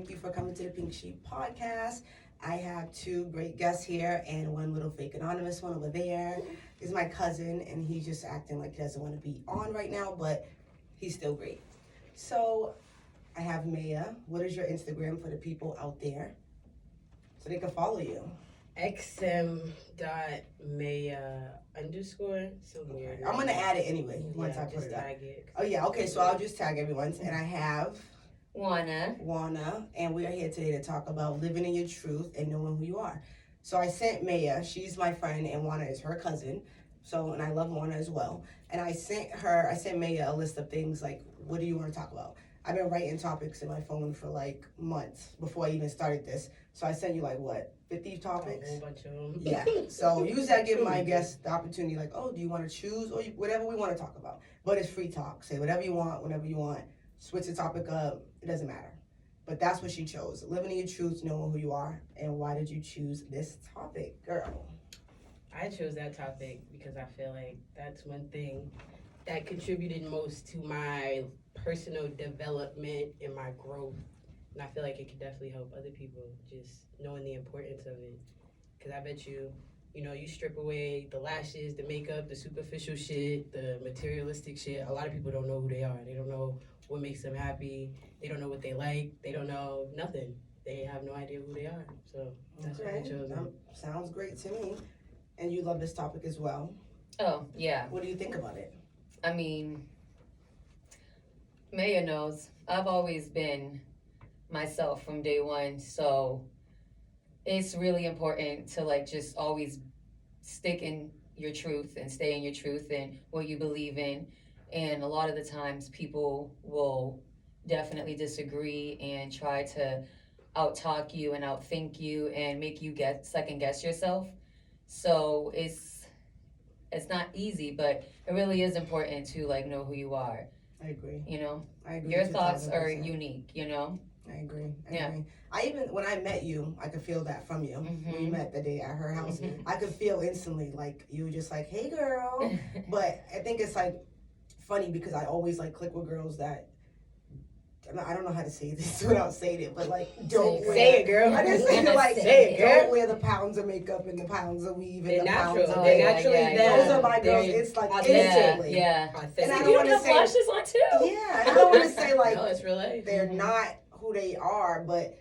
Thank you for coming to the Pink Sheep Podcast. I have two great guests here and one little fake anonymous one over there. Is my cousin, and he's just acting like he doesn't want to be on right now, but he's still great. So I have Mayah. What is your Instagram for the people out there so they can follow you? xm.mayah_ some weird. I'm gonna add it anyway once I put it up. Oh yeah, okay. So I'll just tag everyone's, and I have Juana, and we are here today to talk about living in your truth and knowing who you are. So I sent Mayah, she's my friend, and Juana is her cousin. So, and I love Juana as well. And I sent Mayah a list of things like, what do you want to talk about? I've been writing topics in my phone for like months before I even started this. So I sent you like what, 50 topics? A whole bunch of them. Yeah. So usually I give my guests the opportunity like, oh, do you want to choose or whatever we want to talk about? But it's free talk. Say whatever you want, whenever you want. Switch the topic up. It doesn't matter. But that's what she chose. Living in your truth, knowing who you are. And why did you choose this topic, girl? I chose that topic because I feel like that's one thing that contributed most to my personal development and my growth. And I feel like it could definitely help other people just knowing the importance of it. Because I bet you strip away the lashes, the makeup, the superficial shit, the materialistic shit. A lot of people don't know who they are. They don't know what makes them happy. They don't know what they like. They don't know nothing. They have no idea who they are. So that's why I chose it. Sounds great to me. And you love this topic as well. Oh, yeah. What do you think about it? I mean, Mayah knows I've always been myself from day one, so it's really important to like just always stick in your truth and stay in your truth and what you believe in. And a lot of the times people will definitely disagree and try to out-talk you and outthink you and make you second guess yourself. So it's not easy, but it really is important to like know who you are. I agree. I agree. Your thoughts are unique, I agree. When I met you, I could feel that from you. Mm-hmm. When we met the day at her house, I could feel instantly like you were just like, hey girl. But I think it's like funny because I always like click with girls that I don't know how to say this without saying it, but like don't say it, girl. I just say like say it, girl. Don't wear the pounds of makeup and the pounds of weave and the natural. pounds of They're naturally those are my girls. It's like instantly. Yeah. And I you don't want to have say blushes on too. Yeah, and I don't want to say like no, it's really. They're not who they are, but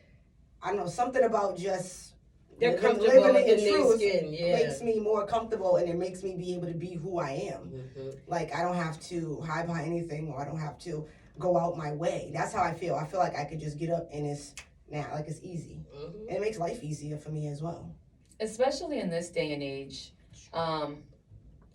I don't know, something about just they're comfortable living in their truth skin. Yeah. makes me more comfortable, and it makes me be able to be who I am. Mm-hmm. Like I don't have to hide behind anything, or I don't have to go out my way. That's how I feel. I feel like I could just get up and it's easy. Mm-hmm. And it makes life easier for me as well. Especially in this day and age,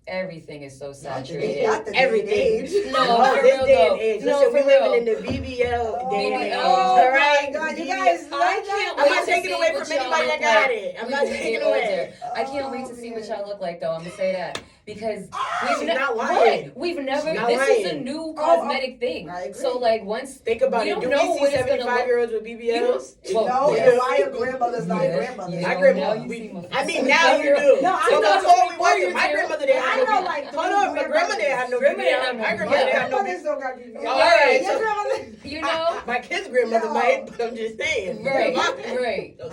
everything is so saturated. Everything. No, for this real day though. and age. No, Listen, for we're living real. in the BBL day and age. Oh, All right, God, you BBL. guys like I I'm can't not taking away from anybody that got it. I'm not taking away. I can't wait to see what y'all look like though. I'm gonna say that because She's not lying. We've never. She's not This is a lying. new cosmetic thing. I agree. So like once Think about you it. Do don't know we what see it's gonna 75-years with BBLs? No, Yeah. and why are grandmothers not grandmothers? My Now grandma. you see my I mean, now you do. No, I so know before we 24 wasn't. years My ago. grandmother didn't have I no know BBL. like Hold on, my grandma didn't have no Grandma didn't BBL. have no My BBL. grandma didn't have no Grandmothers BBL. don't got BBL. All right, Your so- grandmother. You know? My kid's grandmother No. might, but I'm just saying. Right.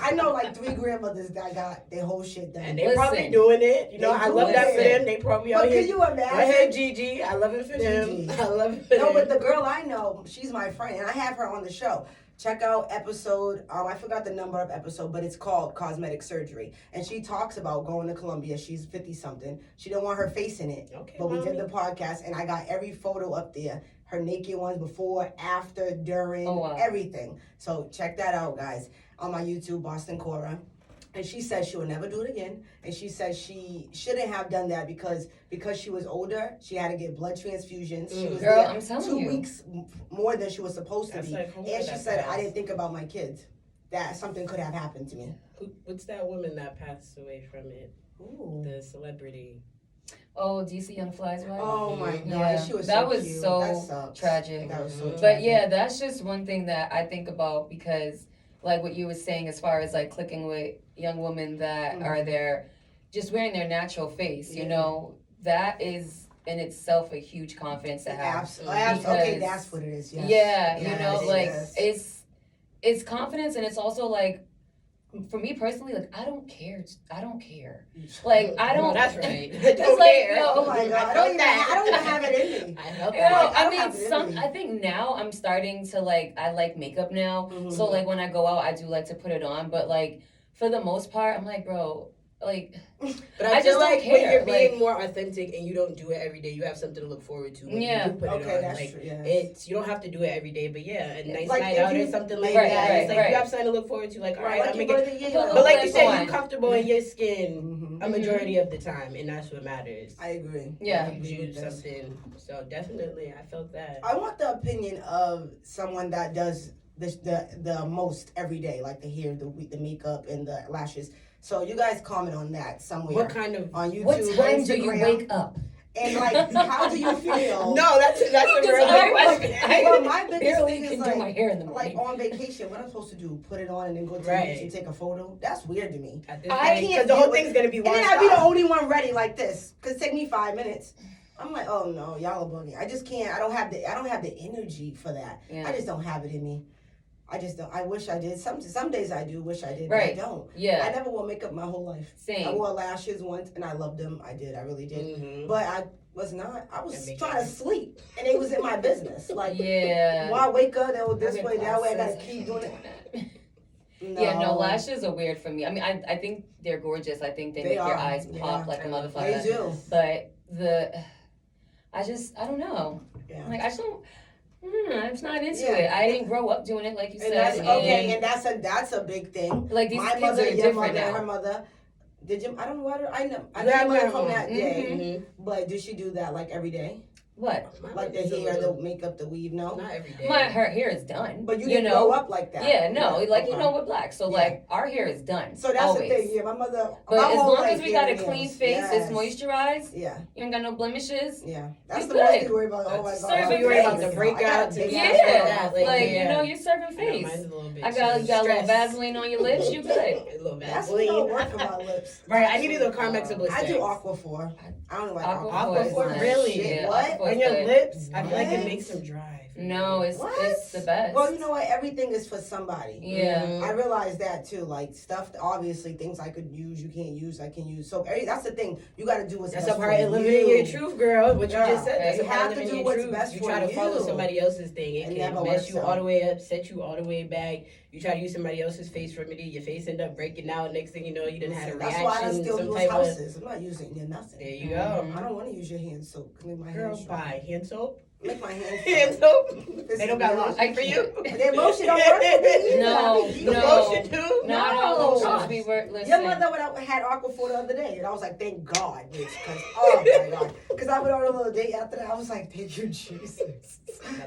I know like 3 grandmothers that got their whole shit done. And they probably Listen. doing it. You know, They I love that for doing it. them. They probably But out here. can you imagine? Go ahead, Gigi. I love it for them. Gigi. I love it for No, them. but the girl I know, she's my friend, and I have her on the show. Check out episode, I forgot the number of episode, but it's called Cosmetic Surgery. And she talks about going to Colombia. She's 50-something. She didn't want her face in it. Okay, But we mommy. did the podcast, and I got every photo up there. Her naked ones before, after, during, everything. So check that out, guys, on my YouTube, Boston Cora. And she said she would never do it again. And she said she shouldn't have done that because she was older, she had to get blood transfusions. She was Girl, there I'm telling 2 you. weeks more than she was supposed to That's be. like homework And she that said, I passed. didn't think about my kids. That something could have happened to me. What's that woman that passed away from it? Ooh. The celebrity. Oh, do you see Young Fly's wife? Oh my God, Yeah, she was that so was cute. so That sucks. tragic. That was so tragic. But yeah, that's just one thing that I think about because, like what you were saying, as far as like clicking with young women that are there, just wearing their natural face, you know, that is in itself a huge confidence to have. Okay, Because- that's what it is. Yes. Yeah, Yes, you know, like yes. it's confidence, and it's also like, for me personally, like I don't care. Like I don't. No, that's right. It's Don't like, care. Oh my God, I don't even have it in me. I felt You know, that. I I don't mean, have it in me. I think now I'm starting to like. I like makeup now, so like when I go out, I do like to put it on. But like for the most part, I'm like, bro, like. But I I feel just don't like when care, you're being like- more authentic and you don't do it every day, you have something to look forward to when Yeah. you do put it Okay, on. that's like, true. Yeah. It's you don't have to do it every day, but yeah, a nice Like, night if out you- or something like Right, that. right, It's like right. you have something to look forward to. Like, all right, Like I'm your making. birthday, yeah, Put a you're little But like you lip said, on. you comfortable in your skin a majority of the time, and that's what matters. I agree. Yeah. I agree You with do this. something. So definitely, I felt that. I want the opinion of someone that does the most every day, like the hair, the makeup, and the lashes. So you guys comment on that somewhere. What kind of? On YouTube, What time do you Instagram, wake up? And like, how do you feel? No, that's a very good question. Well, my biggest barely thing is can like, do my hair in the like morning. on vacation, what I'm supposed to do? Put it on and then go to the Right. beach and take a photo? That's weird to me. At this I point, can't because the whole do it. thing's gonna be And one then I'd be the stop. only one ready like this. Cause it take me 5 minutes. I'm like, oh no, y'all are bugging. I just can't. I don't have the energy for that. Yeah. I just don't have it in me. I just don't. I wish I did. Some days I do wish I did, Right. but I don't. Yeah. I never wore makeup my whole life. I Same. wore lashes once and I loved them. I did. I really did. Mhm. But I was not. I was That makes trying to sense. sleep, and it was in my business. Like, Yeah. why wake up? That was this I wear way, that way. I gotta glasses. keep doing it. No. Yeah, no, lashes are weird for me. I mean, I think they're gorgeous. I think they make your eyes pop Yeah. like a They motherfucker. do. But I don't know. Yeah. Like, I just don't, I'm just not into Yeah. it. I didn't grow up doing it, like you And said. that's okay, and that's a big thing. Like, these My kids mother, are your different mother, now. her mother. Did you? I don't know what her. I know. I You know have your mother my from mom. that day. Mhm. But did she do that like every day? What? My Like the life is a hair, the little- makeup, the weave? No. Not every day. Her hair is done. But you didn't know? grow up like that. Yeah, no, like, okay. you know, we're black. So, Yeah. like, our hair is done. So that's always. the thing. Yeah, my mother. But my as whole long as life, we got a hair clean nails. face, Yes. it's moisturized, Yeah, you ain't got no blemishes. yeah. That's You the most good. you worry about. Oh my That's god. serving so you worry about face. the breakouts and Yeah. stuff like Yeah, that. Like, like, yeah. you know, you're serving I know, face. mine's a little bit I got a little stressed. Vaseline on your lips, you good. A little That's Vaseline. what don't work for my lips. Right, I need either Carmex or Blistex. I do Aquaphor. I don't like Aquaphor Aquaphor. is Aquaphor, nice. really? Shit, Yeah, what? Aquaphor On your good. lips, I feel like What? it makes them dry. No, it's the best. Well, you know what? Everything is for somebody. Yeah. Mhm. I realize that too. Like stuff, obviously, things I could use, you can't use, I can use. So that's the thing. You got to do what's That's best a part for of living you. your truth, girl. What you Yeah. just said. That's You a part have of to living do your what's truth. best You for try to follow you. somebody else's thing. It It can never mess works you out. all the way up, set you all the way back. You try to use somebody else's face remedy. Your face end up breaking out. Next thing you know, you didn't have a That's why I reaction. still Some use type of. houses. I'm not using your nothing. There you go. Mhm. I don't want to use your hand soap. Make my Girl, hands dry. buy hand soap. Make my hands Hand dry. soap. This They don't is got real. lotion for you. Their lotion don't work for me either. No, The no. lotion too. Not No. all lotions Gosh. we were, listen. Your mother had Aquaphor the other day, and I was like, thank God, bitch, because, oh my God. Because I went on a little date after that, I was like, thank you, Jesus.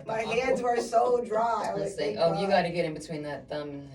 My hands were so dry. I was like, Listen, thank oh, God. you got to get in between that thumb and that.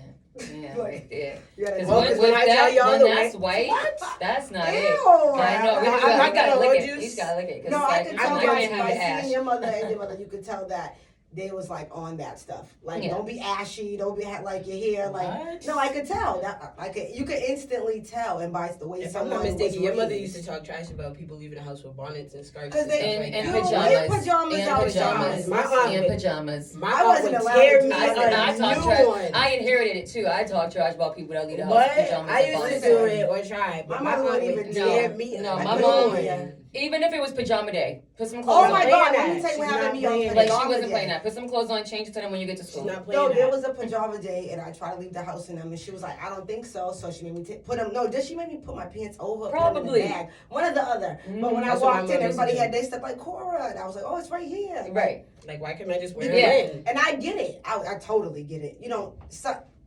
Yeah, Look. right there. You gotta Because do Well, it. because when I tell y'all when the that's way- white, What? that's not Ew. it. I know. We I'm not gotta gonna lick hold it. you. He's gotta lick it. 'cause No, it's I like, could you tell might by have the ash. seeing your mother and your mother, you could tell that they was like on that stuff. Like, Yeah. don't be ashy, don't be like your hair. Like, What? no, I could tell. That you could instantly tell, and by the way If I'm someone not mistaken, was your mother raised. used to talk trash about people leaving the house with bonnets and scarves 'Cause and they- stuff In like in that. You pajamas. wear pajamas In outside. pajamas. My aunt In would- pajamas. My I aunt wasn't would allowed tear to me do I, that. I a talk new trash. one. I inherited it too. I talk trash about people that leave the house What? with pajamas I and used to bonnets. do it or try, but My my mother aunt wouldn't would even tear do it. me. No, a my new mom- one. Even if it was pajama day, put some clothes Oh on. my playing God! that. Let me tell you what She's happened not to me on playing pajama Like she day. wasn't playing that. Put some clothes on, change it to them when you get to She's school. not playing No, that. there was a pajama day, and I tried to leave the house in them, and she was like, "I don't think so." So she made me put them. No, did she make me put my pants over? Put 'em Probably. in the bag. One or the other. But when I That's what my walked mom in, used to everybody do. had they stuff like Cora, and I was like, "Oh, it's right here." Right. Like, why couldn't I just wear Yeah. it in? And I get it. I totally get it. You know,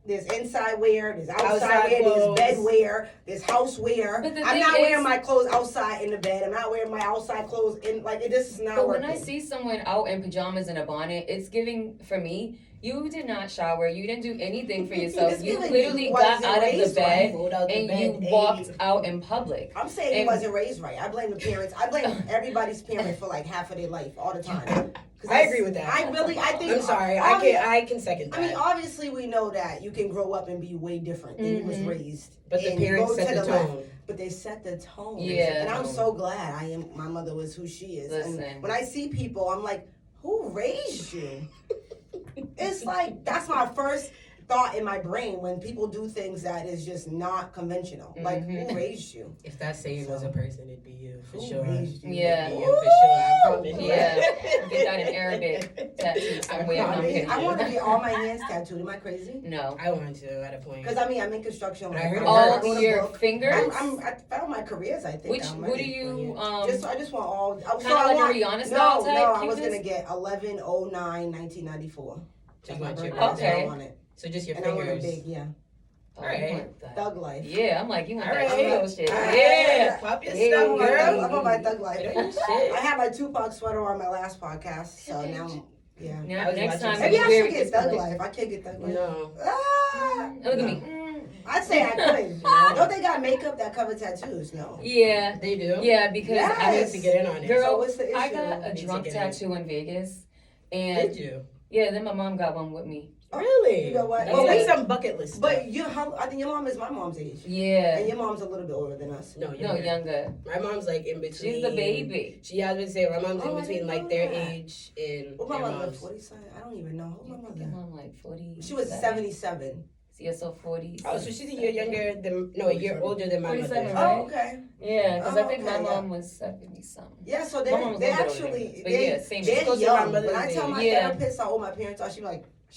there's inside wear, there's outside Outside wear, clothes. there's bed wear, there's house wear. But the I'm thing not is- wearing my clothes outside in the bed. I'm not wearing my outside clothes in this is not But working. when I see someone out in pajamas and a bonnet, it's giving for me. You did not shower. You didn't do anything for yourself. It's You giving literally you got wasn't out of the raised bed right. Pulled out the and bed, you ate. walked out in public. I'm saying he And- wasn't raised right. I blame the parents. I blame everybody's parent for like half of their life all the time. 'Cause I agree with that. I think. I'm sorry. I can second that. I mean, obviously, we know that you can grow up and be way different than you was Mhm. raised. but the and parents go set to the left. tone. But they set the tone. Yeah. And I'm so glad my mother was who she is. Listen. And when I see people, I'm like, who raised you? It's like, that's my first thought in my brain when people do things that is just not conventional. Like, who raised you? If that saying was a person, it'd be you for Who sure. raised you? Yeah. It'd be you for sure. I promise. Yeah. Get that in Arabic tattoo somewhere. I I'm kidding. I want to get all my hands tattooed. Am I crazy? No. I want to at a point. Because I mean, I'm in construction. I heard all wrote a your book. fingers. I found my careers. I think. Who do you I just want all. kind of like a Rihanna style type? No, I was gonna get 11/09/1994. That's my birthday. Okay. I want it. So just your And I want fingers. it big, yeah. Oh, Alright. you want that. Thug life. Yeah, I'm like, you want that Alright. Chico shit. Alright. Yeah. Pop your Yeah, stuff, girl. I'm on my thug life. Shit. I had my Tupac sweater on my last podcast, so now, yeah. Now, I was next watching time Maybe you I wear should it, get it's thug like, life. I can't get thug life. No. Ah! look at me. I'd say I could. Don't they got makeup that cover tattoos? No. Yeah. They do? Yeah, because Yes. I need to get in on it. Girl, So what's the issue? I got a Need to drunk get in. tattoo in Vegas. And Did you? yeah, then my mom got one with me. Really? You know what? That's Yeah. like some bucket list stuff. But I think your mom is my mom's age. Yeah. And your mom's a little bit older than us. No, No, younger. My mom's like in between. She's the baby. I was gonna say my mom's Oh, in I between didn't like know their that. age and What their my mother? mom's. 40 something? I don't even know. Who my I think your mother? mom like 40. She was 77. Yeah, so 40. Oh, so she's a year younger than, no, a year older than my 47, mother. right? Oh, okay. Yeah, because I think okay, my yeah. mom was 70 something. Yeah, so My mom was they a little bit actually older, but yeah, same they're age. Close to my young. mother's When I tell my age. Yeah. therapist how old my parents are, she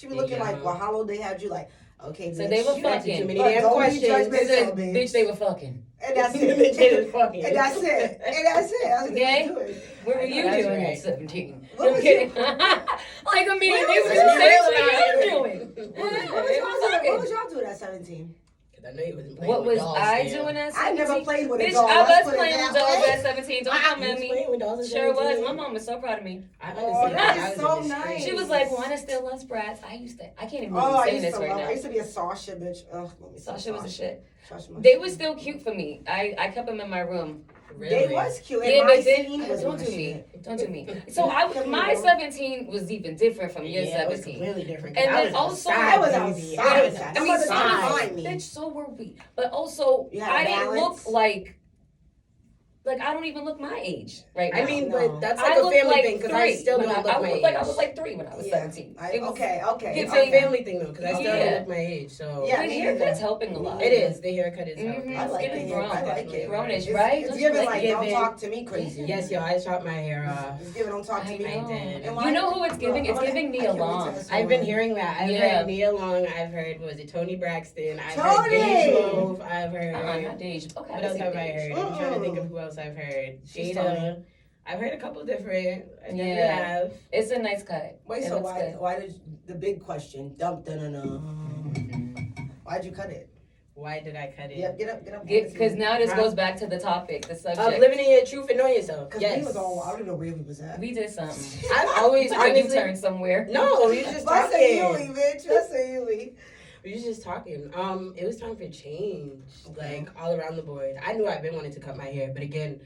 be looking Yeah. like, well, how old they had you? Like, okay, So bitch. they were You asked too fucking. many But damn don't be questions. judgmental. Said, bitch. bitch, they were fucking. And that's They it. was fucking. And that's it. And that's it. That's what Okay. they doing. What were I know you that's doing right. at 17? What I'm was kidding. Like, I mean, What they was were you the same real shit about you're it? doing. What They was were y'all fucking. doing at 17? Because I know you wasn't playing What with was dolls I still. doing at 17? I never played with a Bitch, doll. I Let's was put it playing that with dolls way. at 17. Don't come You at was me. playing with dolls at Sure was. 17? My mom was so proud of me. I Oh, understand. that I is was so in the street. nice. She was like, Juana still loves brats. I can't even Oh, I say used this to right love. now. I used to be a Sasha bitch. Ugh, let me see Sasha was a shit. Sasha They were still cute for me. I kept them in my room. Really? They was cute. Yeah, And my but then scene was don't my do me. shit. Don't do me. So my 17 was even different from your Yeah, it was 17. completely different. And I then was also- outside, I was baby. outside. I was That I mean, mother so didn't outside. mind me. bitch, so were we. But also, You had I didn't balance. look like I don't even look my age right now. I mean, No. but that's like I a look family like thing because I 3 still when don't look I my looked age. like I was like 3 when I was Yeah. 17. It was- Okay. It's Okay. a family thing though because I still Yeah. don't look my age. So Yeah, the me haircut's neither. helping a lot. it is. The haircut is Mhm. helping. I like It's it. grown. I like it. Grownish, It's, right? It's Don't giving you like, like don't it? talk to me crazy. Yes, yo, I chopped my hair off. It's giving, don't talk to I me. know. did. And why- You know who it's giving? It's I giving can't Nia wait Long. to I've been hearing that. I've Yeah. heard Nia Long. I've heard, was it Tony Braxton? I've Tony! heard Gage Love. I've heard. Not Dej. Okay. What else have I heard? I'm trying to think of who else I've heard. She's Jada. I've heard a couple different. I definitely Yeah. have. It's a nice cut. Wait, It so looks good. why did the big question? Dun, dun, dun, dun. Why'd you cut it? Why did I cut it? Yep, get up. Because now this Huh? goes back to the topic, the Of subject. living in your truth and knowing yourself. Because Yes. we was all, I don't know where we was at. We did something. I've always Took a honestly. U-turn somewhere. No, you just I say talking. Yuli, bitch. I say Yuli. We was just talking. It was time for change, Okay. like all around the board. I knew I've been wanting to cut my hair, but again,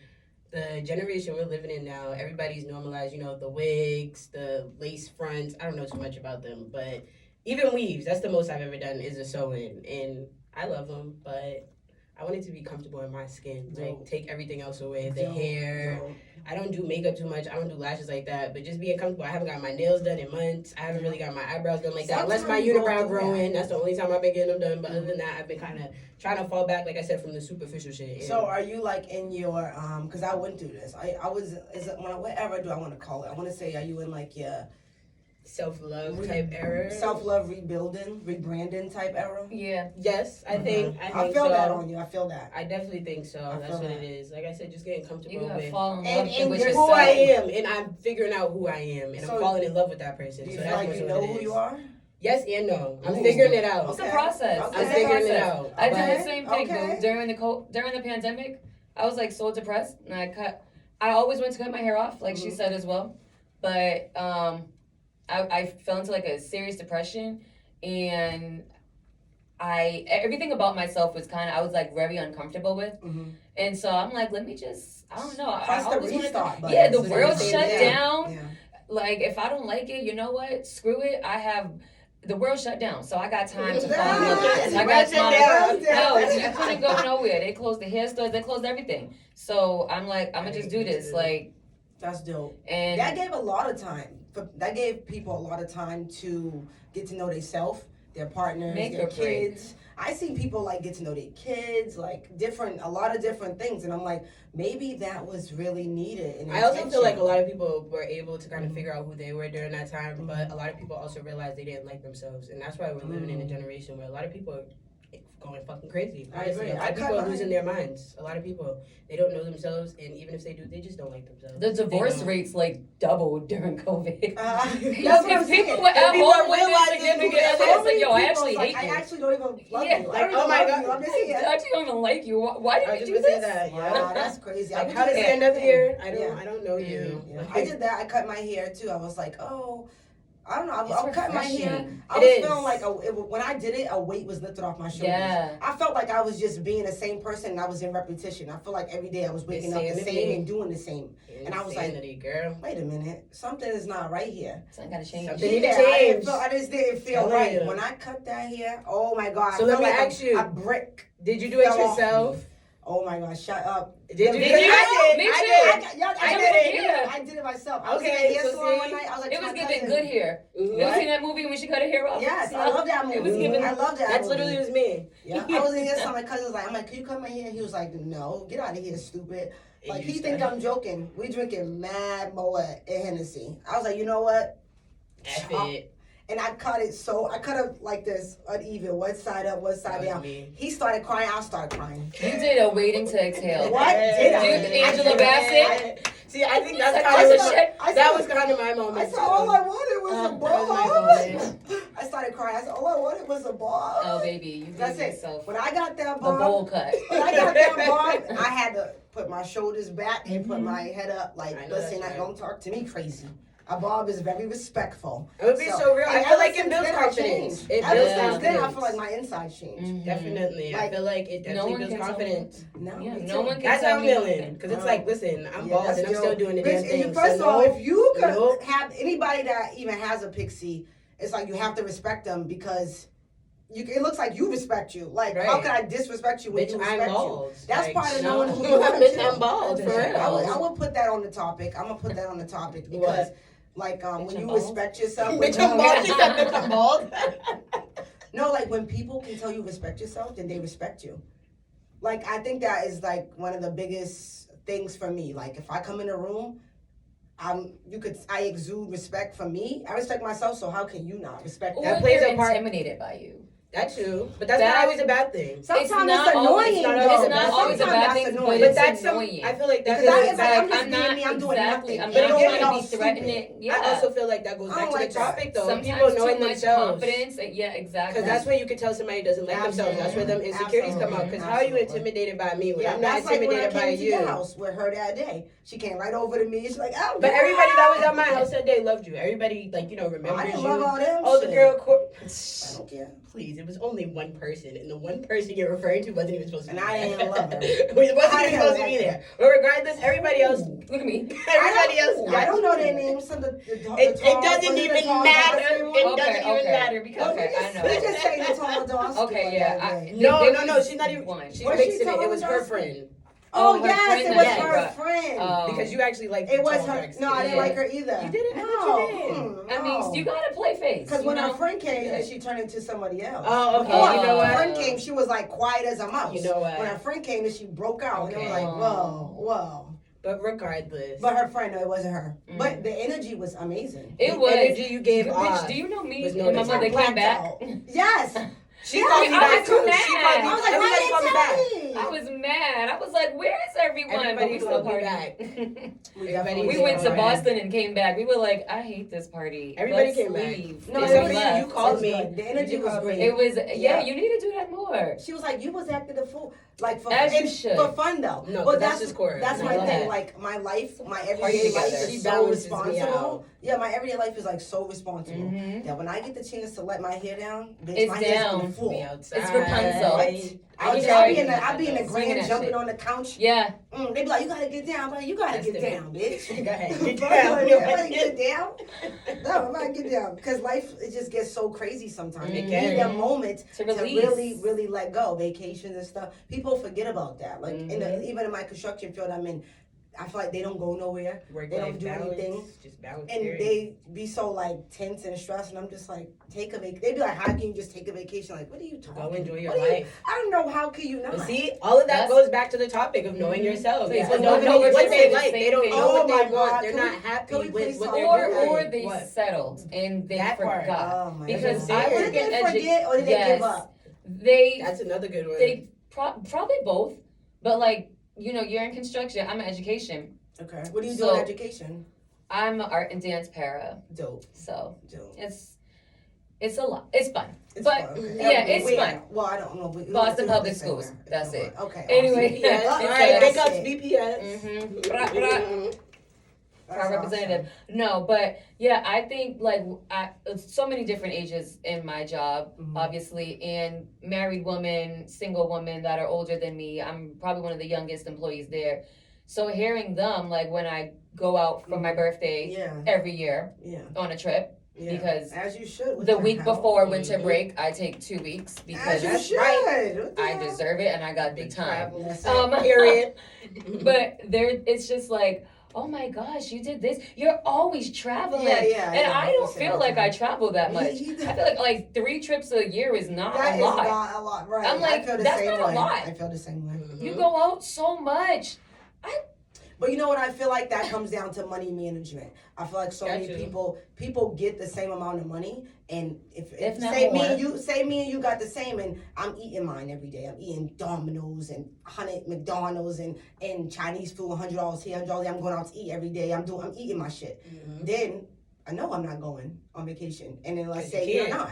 the generation we're living in now, everybody's normalized. You know, the wigs, the lace fronts. I don't know too much about them, but even weaves. That's the most I've ever done is a sew-in, and I love them, but I wanted to be comfortable in my skin. Like Dope. take everything else away, the Dope, hair. dope. I don't do makeup too much. I don't do lashes like that. But just being comfortable. I haven't got my nails done in months. I haven't really got my eyebrows done like that. Unless my Sometimes you unibrow don't do growing. that. That's the only time I've been getting them done. But other than that, I've been kind of trying to fall back, like I said, from the superficial shit. So are you like in your because I went through this. I was is it whatever do I want to call it? I want to say are you in like your self-love type era. self-love rebuilding, rebranding type era? Yeah. Yes, I think. I I think feel so. that on you. I feel that. I definitely think so. I That's feel what that. it is. Like I said, just getting You comfortable gotta with fall in And- love and with you're who I yourself. am, and I'm figuring out who I am, and So I'm falling in love with that person. Do you So feel that's like what's you what know it who is. you are? Yes and no. I'm Ooh. figuring it out. It's Okay. a process. Okay. I'm It's a figuring it process. out. I did Okay. the same thing Okay. though. During the pandemic, I was like so depressed, and I always went to cut my hair off, like she said as well. But I fell into like a serious depression, and everything about myself was I was like very uncomfortable with, and so I'm like, let me just I don't know. I Press the always wanted to, restart button. yeah, the So world you shut say, down. Yeah. Like if I don't like it, you know what? Screw it. The world shut down, so I got time to fall in love with this. I got time. No, you couldn't go nowhere. They closed the hair stores. They closed everything. So I'm like, I'm gonna just do this. Like, That's dope. and That gave a lot of time. That gave people a lot of time to get to know themselves their partners, their kids. I seen people like get to know their kids, like a lot of different things, and I'm like, maybe that was really needed. I also feel like a lot of people were able to kind of figure out who they were during that time, but a lot of people also realized they didn't like themselves, and that's why we're living in a generation where a lot of people are going fucking crazy. Honestly, a lot of people are losing their minds. A lot of people, they don't know themselves, and even if they do, they just don't like themselves. The divorce rates like doubled during COVID. That's what I'm saying. People were at home with their significant others. Like, yo, I actually hate you. I actually don't even love you. Like, oh my god, I actually don't even like you. Why did you do this? this? Wow, that's crazy. Like, how to stand up here? I don't know you. Yeah. I did that. I cut my hair too. I was like, oh. I don't know. I was cutting my hair. I was feeling like when I did it, a weight was lifted off my shoulders. Yeah. I felt like I was just being the same person, and I was in repetition. I feel like every day I was waking up the same and doing the same. And I was like, girl, wait a minute, something is not right here. Something gotta change. Something need to change. I just didn't feel right when I cut that hair. Oh my god! So let me ask you, a brick. Did you do it yourself? Oh my god! Shut up. Did you? I did. Me too. I did it myself. I was in a hair salon one night. I was like, it was giving good hair. You ever seen that movie when she cut her hair off? Yes, I love that movie. It was giving. I love that. That literally was me. Yeah, I was in here. So my cousin was like, I'm like, can you cut my hair? He was like, no, get out of here, stupid. Like he think I'm joking. We drinking mad Moet and Hennessy. I was like, you know what? F it. And I cut it like this, uneven, one side up, one side down. He started crying, I started crying. You did a waiting to exhale. What did I? Angela Bassett? See, I think that's that was kind of my moment. I said, all I wanted was a ball. I started crying. I said, all I wanted was a ball. Oh, baby, you gave yourself when I got that ball, the bowl cut. When I got that ball, I had to put my shoulders back and put my head up. Like, listen, don't talk to me crazy. A bob is very respectful. It would be so real. I feel like it builds confidence. It builds confidence. Then I feel like my insides changed. Mm-hmm. Definitely. I feel like it definitely builds confidence. No one can That's how I'm feeling. Because it's like, listen, I'm bald and I'm still doing the damn thing. First of all, if you could have anybody that even has a pixie, it's like you have to respect them because it looks like you respect you. Like, how can I disrespect you when you respect you? That's part of knowing who you are. I'm bald, for real. I would put that on the topic. I'm going to put that on the topic because... Like when you respect yourself, become bald. No, like when people can tell you respect yourself, then they respect you. Like I think that is like one of the biggest things for me. Like if I come in a room, I exude respect for me. I respect myself, so how can you not respect that? That plays a part. Intimidated by you. That too, but that's not always a bad thing. Sometimes it's annoying. It's not always a bad thing, but that's annoying. I feel like that's I'm doing nothing. I'm not trying to be threatening. Yeah. I also feel like that goes back to the topic though. Sometimes people knowing too much themselves. Confidence. Yeah, exactly. Because that's where you can tell somebody doesn't like themselves. That's where them insecurities come out. Because how are you intimidated by me when I'm not intimidated by you? That's like when I came to your house with her that day. She came right over to me. She's like, oh. But everybody that was at my house that day loved you. Everybody remembers you. I didn't love all them. Oh, the girl. I don't care. Please, it was only one person, and the one person you're referring to wasn't even supposed to be there. And I didn't love her. It wasn't even supposed to be there. But regardless, everybody else. Look at me. Everybody else. I don't know their names. It doesn't even matter. It doesn't even matter because I know. We just say the tall dogs. Okay, yeah. No. She's not even. She's mixing it. It was her friend. Oh yes, it was her friend. Because you actually liked it was her. No, I didn't like her either. You didn't? No. I mean, you gotta play face. Because when her friend came, then she turned into somebody else. Oh, okay. You know what? When her friend came, she was like quiet as a mouse. You know what? When her friend came, then she broke out. And it was like, whoa. But regardless. But her friend, no, it wasn't her. But the energy was amazing. It was. The energy you gave off. Bitch, do you know me when my mother came back? Yes. She called me back too. I was like, everybody called me back. I was mad. I was like, where is everyone? Everybody called me back. We went to Boston and came back. We were like, I hate this party. Everybody came back. No, you called me. The energy was great. It was, you need to do that more. She was like, you was acting a fool. Like for fun though. No, but that's just core. That's my thing. Like my life, my everyday life is so responsible. Yeah, my everyday life is like so responsible. That when I get the chance to let my hair down, bitch, my hair's gonna full. It's Rapunzel. I'll be in the grand jumping on the couch. Yeah. They be like, you gotta get down, but you gotta get down, bitch. Go ahead. Get down. You gotta get down. No, I'm not get down because life it just gets so crazy sometimes. You need that moment to really, really let go. Vacations and stuff. People forget about that. Like even in my construction field I'm in. I feel like they don't go nowhere. They don't do anything. Just balance. And they be so like tense and stressed, and I'm just like, take a vacation. They be like, how can you just take a vacation? Like, what are you talking? Go enjoy your life. I don't know. How can you not? But see, all of that goes back to the topic of knowing yourself. Please, People don't know what they like. They don't know what they want. They're not happy with what they're doing. Or they settled and they forgot. Oh my because God. I work Did they forget or did they give up? That's another good one. They probably both, but like, you know, you're in construction. I'm in education. Okay. What do you do in education? I'm an art and dance para. Dope. So Dope. it's a lot. It's fun. It's fun. Well, I don't know. Boston Public Schools. That's it. Okay. Anyway, all right. Big ups, BPS. Our representative. No, but yeah, I think like so many different ages in my job, obviously, and married women, single women that are older than me. I'm probably one of the youngest employees there. So hearing them, like when I go out for my birthday every year on a trip, because as you should, the week before winter break, I take 2 weeks because that's right. I deserve it and I got the time. Period. But it's just like, oh my gosh, you did this. You're always traveling. And I don't feel like I travel that much. I feel like 3 trips a year is not a lot. That is not a lot, right. I'm like, that's not a lot. I feel the same way. You go out so much. But you know what? I feel like that comes down to money management. I feel like so many people get the same amount of money, and if say me and you got the same, and I'm eating mine every day. I'm eating Domino's and McDonald's and Chinese food, $100 here, $100 there. I'm going out to eat every day. I'm eating my shit. Then I know I'm not going on vacation, and then let's say you're not.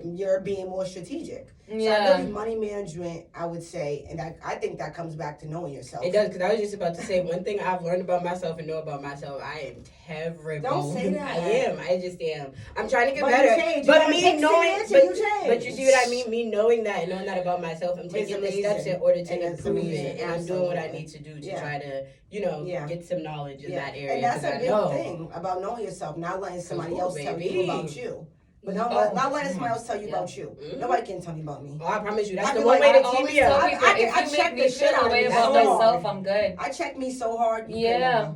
You're being more strategic. So I really money management, I would say, and I think that comes back to knowing yourself. It does, because I was just about to say one thing I've learned about myself and know about myself. I am terrible. Don't say that. I am. I just am. I'm trying to get but better. You change. But you me knowing, but you see what I mean? Me knowing that and knowing that about myself, I'm taking the steps in order to improve it, and I'm doing what I need to do to try to, get some knowledge in that area. And that's a big thing about knowing yourself, not letting somebody else tell you about you. But not letting somebody else tell you about you. Nobody can tell me about me. Oh, I promise you, that's the one way to keep me up. I check the shit out of me about myself. I'm good. I check me so hard. Yeah,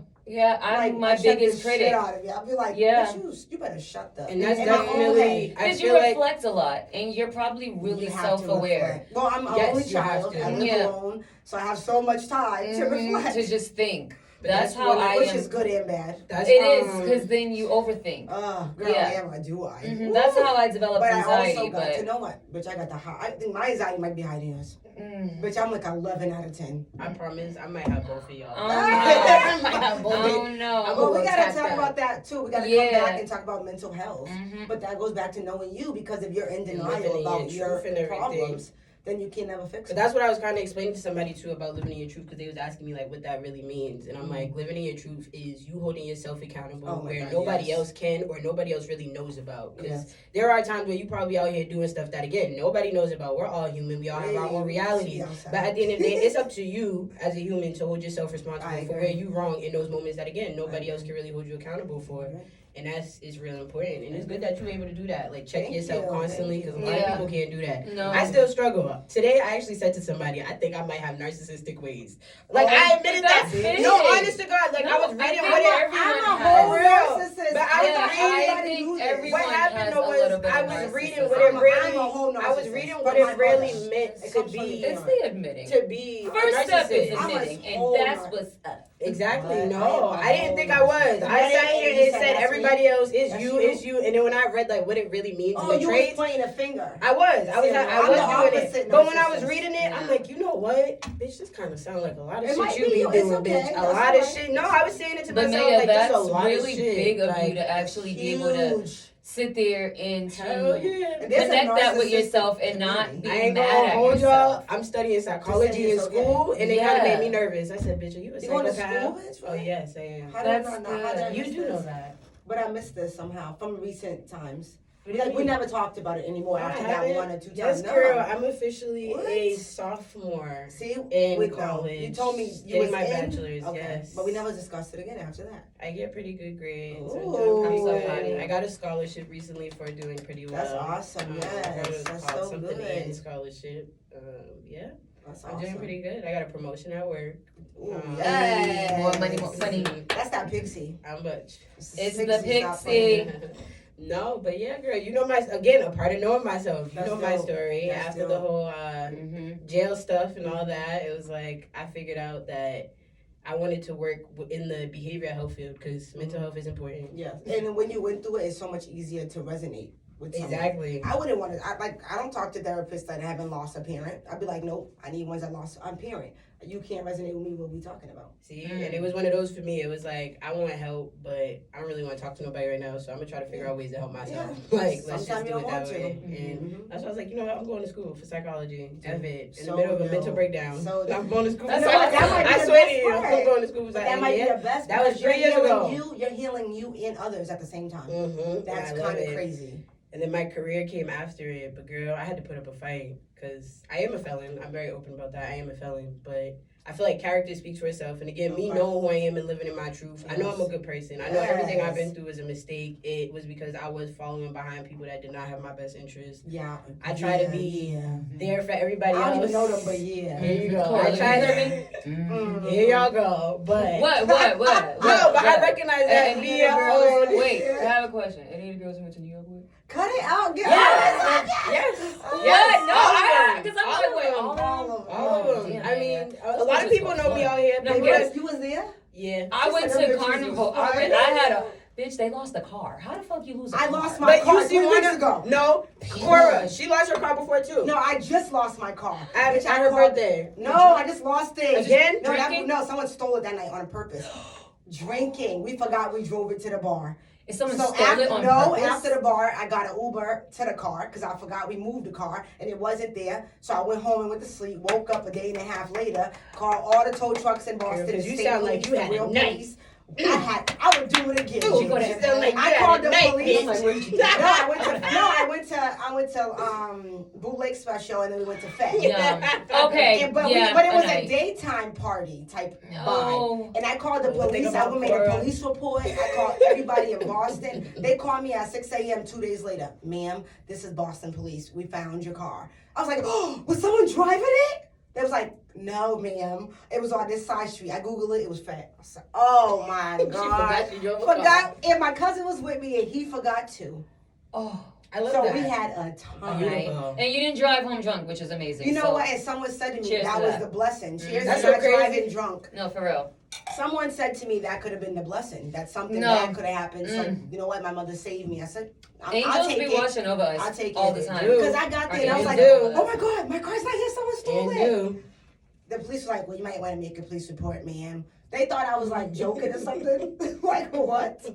I'm my biggest critic. I'll be like, you better shut the. And that's definitely because you reflect a lot, and you're probably really self-aware. Well, I'm an only child. I live alone, so I have so much time to reflect, to just think. But that's how I am. Which is good and bad. It is, because then you overthink. Oh, girl, am I? Do I? That's how I develop anxiety. I also got to know what? Bitch, I got the high. I think my anxiety might be higher than yours. Bitch, I'm like 11 out of 10. I promise, I might have both of y'all. I might have both. Oh no. Well, we gotta talk about that too. We gotta come back and talk about mental health. But that goes back to knowing you, because if you're in denial about your problems, then you can never fix it. But that's what I was kind of explaining to somebody too about living in your truth, because they was asking me like what that really means, and I'm like, living in your truth is you holding yourself accountable where nobody else can or nobody else really knows about. Because there are times where you probably out here doing stuff that again nobody knows about. We're all human. We all have our own realities. But at the end of the day, it's up to you as a human to hold yourself responsible for where you wrong in those moments that again nobody else can really hold you accountable for. And that's real important. And it's good that you're able to do that. Like, check yourself constantly, because a lot of people can't do that. No. I still struggle. Today, I actually said to somebody, I think I might have narcissistic ways. Like, I admitted that. No, honest to God. Like, I was reading I'm a whole narcissist. But I was reading what it really meant to be. It's the admitting. To be first step is admitting, and that's what's up. Exactly. No, I didn't think I was. I sat here and said everybody else is you, and then when I read like what it really means in the traits, pointing a finger. I was doing it. But when I was reading it, I'm like, you know what, bitch, this kind of sounds like a lot of shit you be doing, bitch. A lot of shit. No, I was saying it to myself like this a lot of shit. That's really big of you to actually be able to sit there and to connect that with yourself and not be mad at yourself. I'm studying psychology in school, and it kind of made me nervous. I said, bitch, are you a psychopath? Oh, yes, I am. You do know that. But I missed this somehow from recent times. Like, we never talked about it anymore after that 1 or 2 times. Yes, No. girl, I'm officially a sophomore. See, in college. You told me you getting was my in? bachelor's. Okay. Yes, But we never discussed it again after that. I get pretty good grades. Ooh. I'm so good. happy. I got a scholarship recently for doing pretty well. That's awesome. Yes, that's so something good. in scholarship. Yeah, That's I'm awesome. doing pretty good. I got a promotion at work. Ooh, Hey, more money, more money. That's that pixie. How much? It's the not pixie. funny. No, but yeah, girl, you know a part of knowing myself. You That's know my dope. story. That's After the dope. whole Mm-hmm. jail stuff and all that, it was like I figured out that I wanted to work in the behavioral health field because mental health is important. Yeah, and when you went through it, it's so much easier to resonate with someone. Exactly. I wouldn't want to. I don't talk to therapists that haven't lost a parent. I'd be like, nope. I need ones that lost a parent. You can't resonate with me. What we talking about? See, and it was one of those for me. It was like I want help, but I don't really want to talk to nobody right now. So I'm gonna try to figure out ways to help myself. Yeah. Like let's Sometimes just you do don't it want that to. way. And Mhm. that's why I was like, you know what? I'm going to school for psychology. F it. In So the middle of a dope. mental breakdown. So I'm going to school. That's for awesome. That might be I the swear to best you, part. I'm going to school for That psychology. might be Yeah. the best. That was because 3 years ago. You're healing you and others at the same time. Mm-hmm. That's kind of crazy. And then my career came after it. But girl, I had to put up a fight because I am a felon. I'm very open about that. I am a felon. But I feel like character speaks for itself. And again, me knowing who I am and living in my truth, I know I'm a good person. I know everything I've been through was a mistake. It was because I was following behind people that did not have my best interest. Yeah. I try to be there for everybody else. I don't even know them, but yeah. Here you go. Cool. I try to Mm-hmm. Here y'all go. But What? no, but I recognize that Any be of the girls, own. wait, I have a question. Any of the girls who went to New York with? Cut it out, girl. Yes. What? Yes. No, All of them. because I'm All like, of wait, them. all of them? All of them. Damn, I mean, man. a lot of people know me out here. No, but yes. You was there? Yeah. I went She said to them bitches Carnival. was fine. I had a bitch. They lost the car. How the fuck you lose a car? I lost my But car you see 3 weeks Juana? ago. No. Cora, she lost her car before too. No, I just lost my car. At Bitch, I her called- birthday. No, I just lost it. Again? No, Drinking? no, someone stole it that night on purpose. Drinking. We forgot we drove it to the bar. If someone So stole it on purpose? after the bar, I got an Uber to the car because I forgot we moved the car and it wasn't there. So I went home and went to sleep. Woke up a day and a half later. Called all the tow trucks in Boston. Because you state sound like police, you had real a night. police. I would do it again. Ooh, You go to she the- sound like you I had called a the night, police. I'm like, what did you do? I went to Bootleg Special and then we went to Fed. Yeah. Okay. But yeah, but it was okay. a daytime party type vibe. No. And I called the What they police. about I made a Cora? police report. I called everybody in Boston. They called me at 6 a.m. 2 days later. Ma'am, this is Boston police. We found your car. I was like, oh, was someone driving it? They was like, no, ma'am. It was on this side street. I Googled it. It was fat. I was like, oh, my God. She forgot Forgot. And my cousin was with me, and he forgot too. Oh. I love So that. we had a time. Right. And you didn't drive home drunk, which is amazing. You know so, what? And someone said to me, cheers that to was that. the blessing. Cheers That's to so not crazy. driving drunk. No, for real. Someone said to me that could have been the blessing. That something No. bad could have happened. So, you know what? My mother saved me. I said, I'll Angels take be it. watching over us I'll take all it. the time. do. Because I got there and I was like, do. oh my God, my car's not here. Someone stole And it. do. The police were like, well, you might want to make a police report, ma'am. They thought I was like joking or something. Like, what?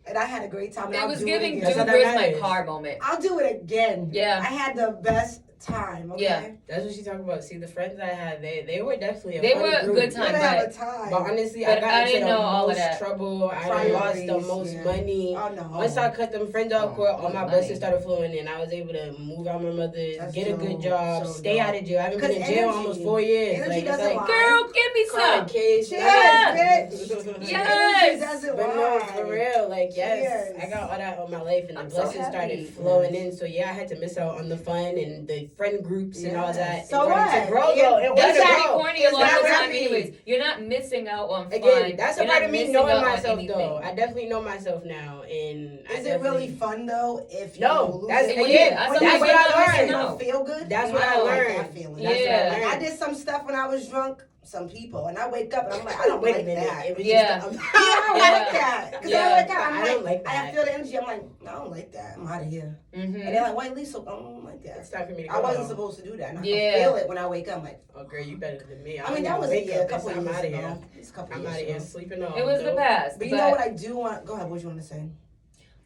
And I had a great time. And It I'll was do giving it dude, again. that where's my matters. car moment. I'll do it again. Yeah. I had the best time. Okay. Yeah. That's what she talking about. See, the friends I had, they were definitely a They fun were a group. good time, We're gonna have a time. But honestly, But I got I into didn't the know all of most that. trouble. I lost the Priorities, most yeah. money. Oh no. Once I cut them friends out of court, all Good my money. blessings started flowing in. I was able to move out my mother's, That's get a good dope. job, So stay dope. out of jail. I haven't been in 'Cause jail energy- almost 4 years. energy Like, it's doesn't like, lie. Girl, give me crying some. case. Cheers, bitch. Yes. Energy doesn't But no, lie. for real, like, yes, Cheers. I got all that on my life, and the I'm so blessings happy. started flowing in. So yeah, I had to miss out on the fun and the friend groups and all Yes. that. So in order what? to grow, Yeah. though. In order That's to pretty grow. corny a lot of the Exactly. time anyways. You're not missing out on fun. Again, that's a You're part not of me missing knowing out on myself, anything. though. I definitely know myself now, and I Is it really definitely- fun though? If you No, lose that's it? again. That's When the you That's way what wake to up I and learn. you learned. don't feel good. That's what I I don't like learned. that feeling. That's what I Yeah. learned. Like I did some stuff when I was drunk. Some people, and I wake up and I'm like, I don't Wait a like minute. that. It was Yeah. just. Yeah, I don't Yeah. like that. Because Yeah. I don't like that. I don't like I that. feel the energy. I'm like, no, I don't like that. I'm out of here. Mm-hmm. And they're like, why Lisa? I don't like that. It's time for me to go. I wasn't supposed to do that. And I Yeah. can feel it when I wake up. I'm like, Oh, girl, you better than me. I mean, that was a couple I'm years out of ago. here. It's a couple I'm years out of here ago. sleeping on. It was the past. But you know what I do want? Go ahead. What you want to say?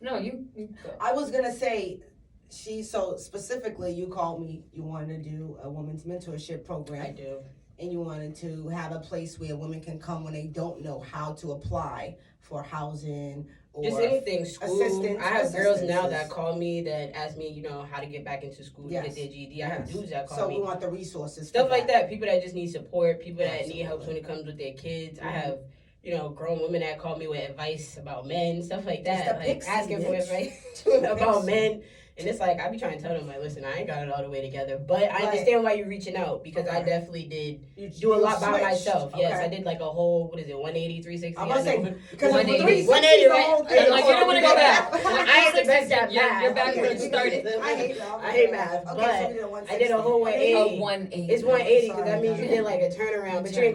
No, you go. I was gonna say, so specifically, you called me. You wanted to do a women's mentorship program. I do. And you wanted to have a place where women can come when they don't know how to apply for housing, or just anything, school. assistance. I have girls now is- that call me that ask me, you know, how to get back into school to get their GED. I have dudes that call So me. we want the resources. Stuff like that. People that just need support. People that Absolutely. need help when it comes with their kids. I have, you know, grown women that call me with advice about men, stuff like that. Like asking for advice about men. And it's like, I be trying to tell them, like, listen, I ain't got it all the way together. But I understand why you're reaching out because I definitely did do a lot by myself. Yes, I did like a whole, 180, 360? I'm going to say, because 180. 180 the whole thing. I'm like, you don't want to go back. I ain't the best at math. You're back where you started. I hate math. But I did a whole 180. 180. It's 180 because that means you did like a turnaround, but you didn't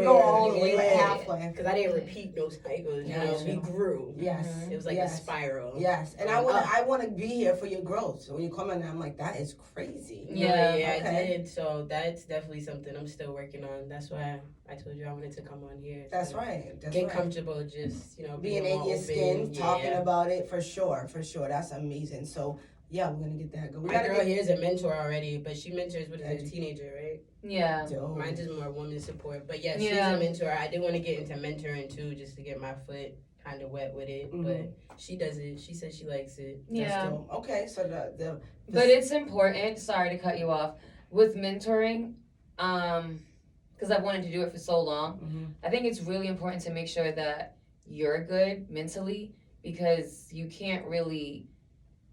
go all the way. Like halfway. Because I didn't repeat no cycles. You know, we grew. Yes. It was like a spiral. Yes, and I want to be here for your growth. So when you come in, I'm like, that is crazy. I did. So that's definitely something I'm still working on. That's why I told you I wanted to come on here. That's right. Get comfortable, just being in your skin, talking about it for sure. That's amazing. So yeah, we're gonna get that going. My girl here is a mentor already, but she mentors a teenager, right? Yeah. Mine's just more woman support, but yeah, she's a mentor. I did want to get into mentoring too, just to get my foot kind of wet with it, but she does it. She says she likes it. Yeah. Okay, so the but it's important. Sorry to cut you off with mentoring, because I've wanted to do it for so long. I think it's really important to make sure that you're good mentally, because you can't really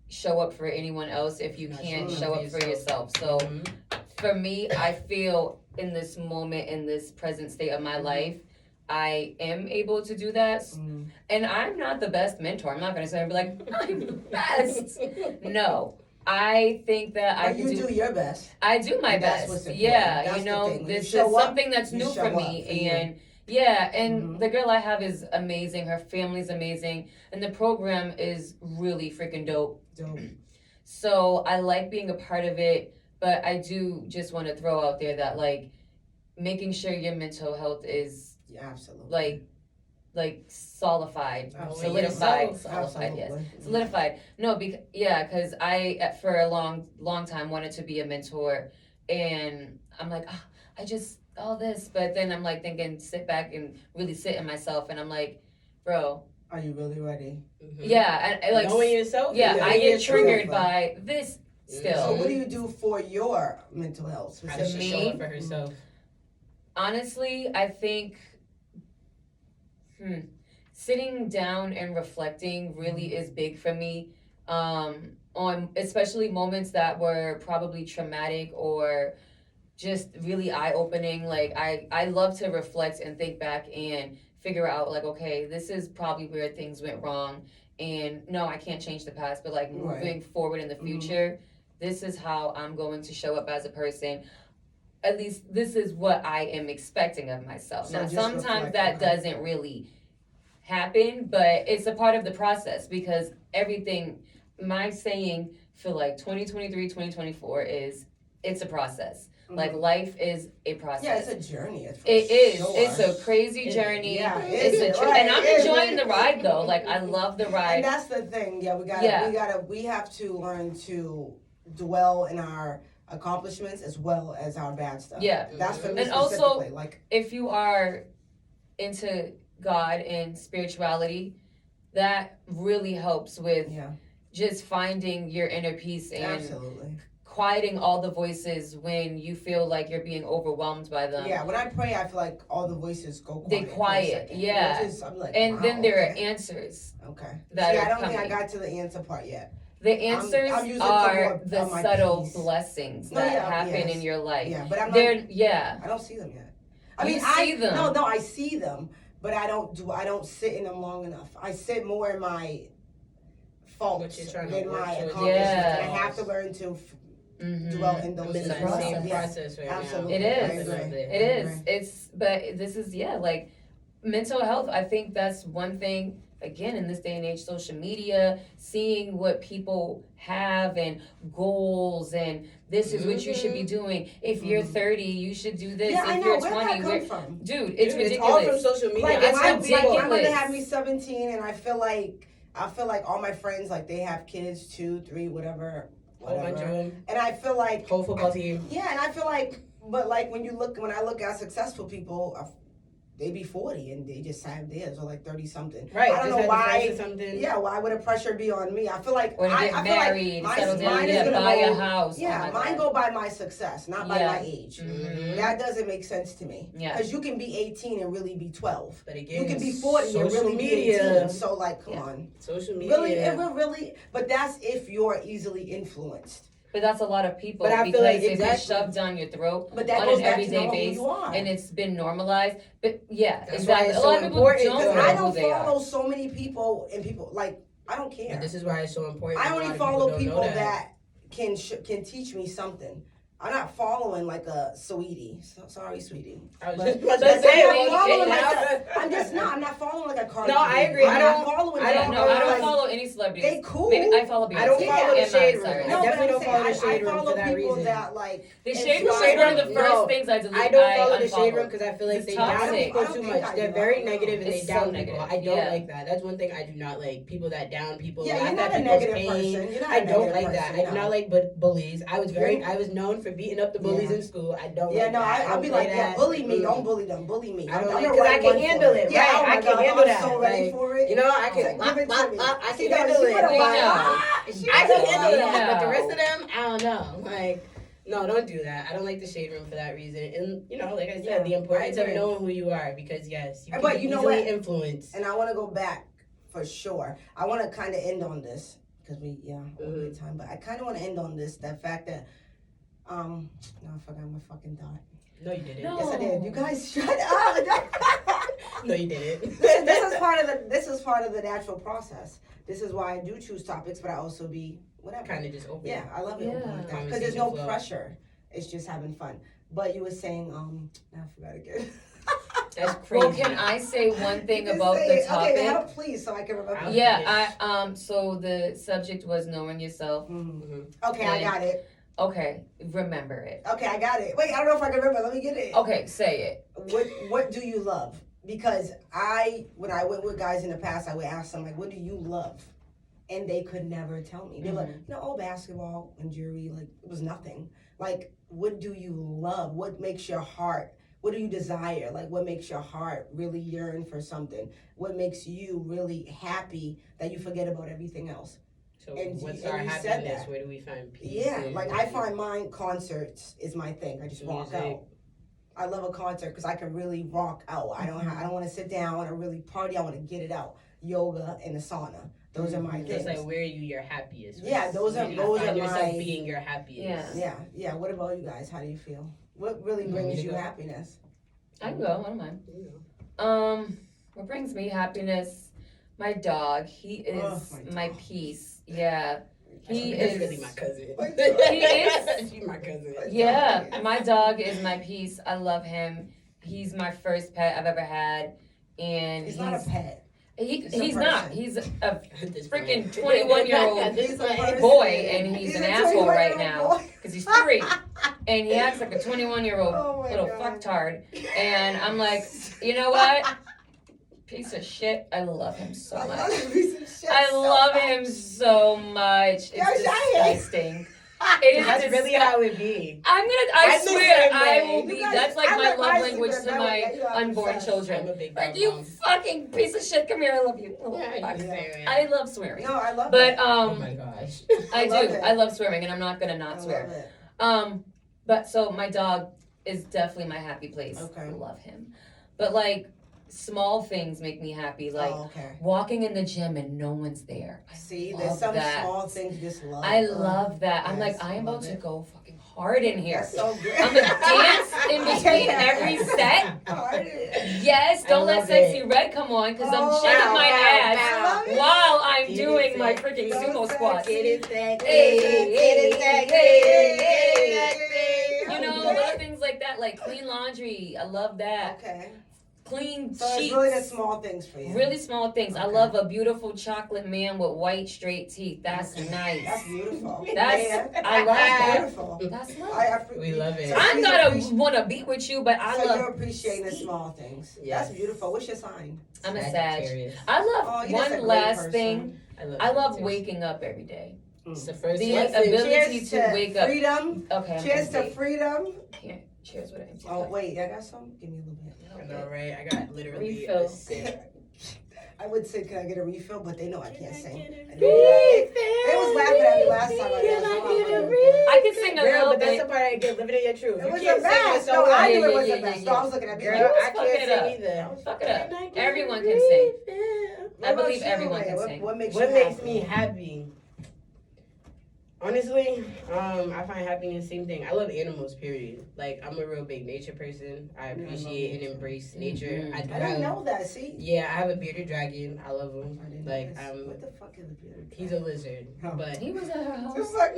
show up for anyone else if you can't show up for yourself. So for me, I feel in this moment, in this present state of my life, I am able to do that. And I'm not the best mentor. I'm not going to sit and be like, I'm the best. No. I think that I can do your best. I do my best. Yeah, that's this is something that's new for me. And and the girl I have is amazing. Her family's amazing. And the program is really freaking dope. So I like being a part of it, but I do just want to throw out there that like making sure your mental health is absolutely like solidified. No, because I for a long time wanted to be a mentor, and I'm like, I just all this, but then I'm like thinking, sit back and really sit in myself, and I'm like, bro, are you really ready? Yeah, I like knowing yourself. Yeah, I get triggered by this still. So what do you do for your mental health? How does she show up for herself? Honestly, I think sitting down and reflecting really is big for me. On especially moments that were probably traumatic or just really eye-opening. Like I love to reflect and think back and figure out like, okay, this is probably where things went wrong, and no, I can't change the past, but like moving forward in the future, this is how I'm going to show up as a person. At least this is what I am expecting of myself. So now sometimes that doesn't really happen, but it's a part of the process, because everything, my saying for like 2023, 2024 is it's a process. Like life is a process. Yeah, it's a journey. It's a crazy journey. Yeah, and I'm enjoying the ride though. Like I love the ride. And that's the thing. Yeah, we have to learn to dwell in our accomplishments as well as our bad stuff. Yeah, that's for me. And also, like if you are into God and spirituality, that really helps with just finding your inner peace and quieting all the voices when you feel like you're being overwhelmed by them. Yeah, when I pray, I feel like all the voices go quiet. They quiet, I'm like, and then there are answers. Okay. That I don't think I got to the answer part yet. The answers are the subtle blessings that happen in your life. Yeah, but I'm not, I don't see them yet. I see them. No, I see them, but I don't sit in them long enough. I sit more in my faults than my accomplishments. And I have to learn to dwell in those process right absolutely. Now. It is. It's but this is like mental health. I think that's one thing. Again, in this day and age, social media, seeing what people have and goals, and this is what you should be doing. If you're 30, you should do this. Yeah, if you're 20, dude, it's ridiculous. It's all from social media. Like, my mother had me 17, and I feel like all my friends, like, they have kids, 2, 3, whatever. And I feel like whole football team. Yeah, and I feel like, but like when I look at successful people, they be 40 and they just have theirs or like 30 something. Right. I don't know why. Something. Yeah, why would the pressure be on me? I feel like or to get I married, feel like settle down, buy a house. Yeah, mine go by my success, not by my age. Mm-hmm. That doesn't make sense to me. Yeah. Because you can be 18 and really be 12. But again, you can be 40 and really be 18. So like, come on. Social media. Really, but that's if you're easily influenced. But that's a lot of people. But I because feel like if it's shoved down your throat but that on goes an back everyday to basis, who you are. and it's been normalized. But yeah, That's exactly. why it's A lot so of people important, don't Because know I who don't they follow are. so many people and people like I don't care. But this is why it's so important. I A only lot of follow don't people know that can teach me something. I'm not following like a sweetie. Sorry, sweetie. I was But just about to that's say, not well, following yeah. like I'm just not. I'm not following like a Cardi No, B. I agree. I'm I not don't- following. I don't that. No, I don't like- follow any celebrities. They cool. Maybe I follow Beyonce. I don't follow the and shade Miley room. Cyrus. I No, definitely but don't follow the I shade room follow for that people reason. that like The shade room The is shade one of room, the first no. things I delete. I don't follow the shade unfollow. room because I feel like It's they down toxic. people I don't too think much. I They're do. very I don't know. negative and It's they so down negative. people. I don't Yeah. like that. That's one thing I do not like. People that down people. Yeah, laugh you're not at a people's negative pain. person. You're not I a don't negative like that. person, I do not like bullies. I was known for beating up the bullies Yeah. in school. I don't Yeah, like no, that. I'll don't be play like, yeah, that. bully me, don't bully them, bully me. I don't I'm like the because I right can one for handle it. Yeah, Right, oh my I can God, handle I'm that. so ready Like, for it. You know, I Give can. it to me. I See, can no, handle she it. would've We lied. know. I can handle We that, but the know. rest of them, I don't know. Like, no, don't do that. I don't like the shade room for that reason. And you know, like I said, Yeah, the importance I of agree. knowing who you are, because yes, you can But be you know easily what? influenced. And I want to go back for sure. I want to kind of end on this because over time. But I kind of want to end on this, that fact that, no, I forgot my fucking thought. No, you didn't. No. Yes, I did. You guys shut up. No, you didn't. this is part of the natural process. This is why I do choose topics, but I also be whatever. Kind of just open. Yeah, I love it Yeah. open like that because there's no pressure. It's just having fun. But you were saying, I forgot again. That's crazy. Well, can I say one thing You can about say the it. topic? Okay, help please, so I can remember. Yeah, so the subject was knowing yourself. Okay, I got it. Okay, remember it. Okay, I got it. Wait, I don't know if I can remember. Let me get it. Okay, say it. What do you love? Because when I went with guys in the past, I would ask them like, what do you love? And they could never tell me. They're like, basketball and jewelry, like it was nothing. Like, what do you love? What makes your heart? What do you desire? Like, what makes your heart really yearn for something? What makes you really happy that you forget about everything else? So And what's you- our and you said happiness? that. Where do we find peace? Yeah, like I find mine concerts is my thing. I just rock Music. out. I love a concert because I can really rock out. I don't want to sit down and really party. I want to get it out. Yoga and the sauna. Those are my Just things. like where are you your happiest? Yeah, those Where are- do you those find are yourself my- being your happiest. Yeah. What about you guys? How do you feel? What really brings you happiness? I can go, I don't mind. You know. What brings me happiness? My dog. He is my dog. peace. Yeah. He That's is really my cousin. He is? She's my cousin. Yeah, my dog is my peace. I love him. He's my first pet I've ever had, and He's not a pet. He's a not. person. He's a This freaking point. 21-year-old This point. boy, and he's an a asshole right 21-year-old now boy. because he's 3, and he acts like a 21-year-old Oh my little God. fucktard. And I'm like, you know what? Piece of shit. I love him so I much. love him. He's a shit I so love much. him so much. Yo, It's Shia. disgusting. It is That's really how it be. I I'm the swear, same I way. will You be. guys- That's like I my let love my language secret to know my that you are unborn obsessed. children. I'm a big Like, dog you mom. fucking piece of shit, come here, I love you. Oh, Yeah, fuck. you say, I love swearing. No, I love But it. Oh my gosh. I love do. it. I love swearing, and I'm not gonna I not love swear. it. But so my dog is definitely my happy place. Okay. I love him. But like small things make me happy, like okay. walking in the gym and no one's there. I See, love there's some that. small things you just love. I love that. I'm Yes, like, I am love about to it. go fucking hard in here. That's so good. I'm gonna dance in between every set. Yes, don't I let love Sexy it. Red come on because I'm Oh, shaking wow, my wow, ass wow. while I'm Get doing it my sexy. freaking Go sumo sexy. squats. Get it sexy. Hey, Get it sexy. hey, Get it sexy. You know, little things like that, like clean laundry. I love that. Okay. Clean So it's sheets. really the small things for you. Really small things. I Okay. love a beautiful chocolate man with white straight teeth. That's nice. That's beautiful. That's- Yeah. I love that. Beautiful. That's love. We love it. So I'm she's gonna appreci- want to be with you, but I so love. you're appreciating the small things. Yes. That's beautiful. What's your sign? I'm a Sag. Sagittarius. I love Oh, you're just a one great last person. thing. I love Sagittarius. waking up every day. It's the first The lesson. ability Cheers to wake up. freedom. Okay. I'm Cheers to complete. freedom. Cheers with an empty Oh cup. wait, I got some. Give me a little bit. I know, right? I got literally Refill. a sip. I would say, can I get a refill? But they know I can't sing. They was laughing at me last time. I can sing a Girl, little but that's bit. the part I get living in your truth. It You was can't the sing it best. so No, well. I knew it was Yeah, the best. yeah, So I was looking at me. Girl, You I fuck can't it sing up. either. Fuck it up. Can I get Everyone a can sing. refill? I believe everyone can sing. What makes What you makes happy? me happy? Honestly, I find happiness same thing. I love animals, period. Like, I'm a real big nature person. I appreciate and embrace nature. Mhm. I do I didn't have, know that. See. yeah, I have a bearded dragon. I love him. I didn't Like, know this. What the fuck is a bearded? he's a lizard, Oh. but He was at her house. Just like